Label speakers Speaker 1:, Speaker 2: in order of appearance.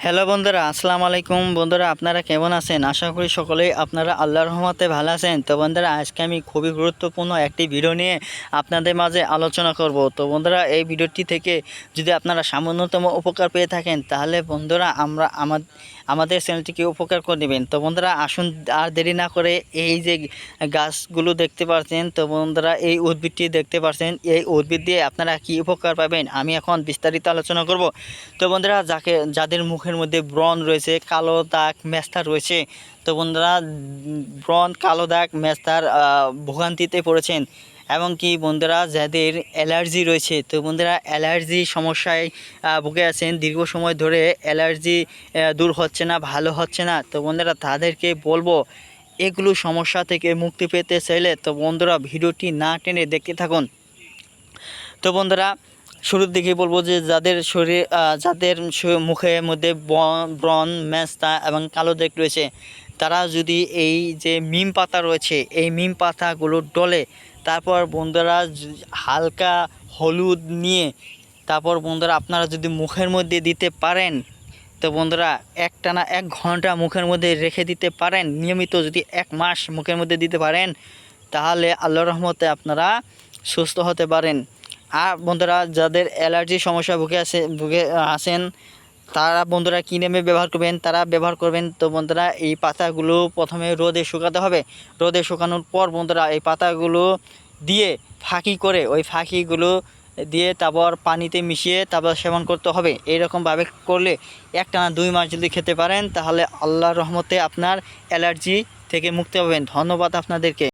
Speaker 1: Hello বন্ধুরা, আসসালামু আলাইকুম। বন্ধুরা, আপনারা কেমন আছেন? আশা করি সকলেই আপনারা আল্লাহর রহমতে ভালো আছেন। তো বন্ধুরা, আজকে আমি খুবই গুরুত্বপূর্ণ একটি ভিডিও নিয়ে আপনাদের মাঝে আলোচনা করব। তো বন্ধুরা, এই ভিডিওটি থেকে যদি আপনারা সামান্যতম উপকার পেয়ে থাকেন, তাহলে বন্ধুরা আমাদের চ্যানেলটিকে উপকার করে দেবেন। তো বন্ধুরা, আসুন আর দেরি না করে এই যে গাছগুলো দেখতে পাচ্ছেন, তো বন্ধুরা এই উদ্ভিদটি দেখতে পাচ্ছেন, এই উদ্ভিদ দিয়ে আপনারা কি উপকার পাবেন আমি এখন বিস্তারিত আলোচনা করব। তো বন্ধুরা, যাদের মুখের মধ্যে ব্রণ রয়েছে, কালো দাগ মেস্তা রয়েছে, তো বন্ধুরা ব্রণ, কালো দাগ মেস্তার ভোগান্তিতে পড়েছেন, এবং কি বন্ধুরা যাদের অ্যালার্জি রয়েছে, তো বন্ধুরা অ্যালার্জি সমস্যায় ভুগে আছেন, দীর্ঘ সময় ধরে অ্যালার্জি দূর হচ্ছে না, ভালো হচ্ছে না, তো বন্ধুরা তাদেরকে বলবো এগুলো সমস্যা থেকে মুক্তি পেতে চাইলে তো বন্ধুরা ভিডিওটি না টেনে দেখতে থাকুন। তো বন্ধুরা, শুরুর দিকে বলবো যে যাদের মুখের মধ্যে ব্রণ, মেস্তা এবং কালো দাগ রয়েছে, তারা যদি এই যে নিম পাতা রয়েছে, এই নিম পাতাগুলো ডলে তারপর বন্ধুরা হালকা হলুদ নিয়ে তারপর বন্ধুরা আপনারা যদি মুখের মধ্যে দিতে পারেন, তো বন্ধুরা একটানা 1 ঘন্টা মুখের মধ্যে রেখে দিতে পারেন, নিয়মিত যদি 1 মাস মুখের মধ্যে দিতে পারেন, তাহলে আল্লাহর রহমতে আপনারা সুস্থ হতে পারেন। আর বন্ধুরা যাদের অ্যালার্জির সমস্যা ভুগে আছেন, তারা বন্ধুরা কী নেমে ব্যবহার করবেন, তারা ব্যবহার করবেন। তো বন্ধুরা এই পাতাগুলো প্রথমে রোদে শুকাতে হবে। রোদে শুকানোর পর বন্ধুরা এই পাতাগুলো দিয়ে ফাঁকি করে, ওই ফাঁকিগুলো দিয়ে তারপর পানিতে মিশিয়ে তারপর সেবন করতে হবে। এইরকমভাবে করলে একটানা 2 মাস যদি খেতে পারেন, তাহলে আল্লাহর রহমতে আপনার অ্যালার্জি থেকে মুক্তি পাবেন। ধন্যবাদ আপনাদেরকে।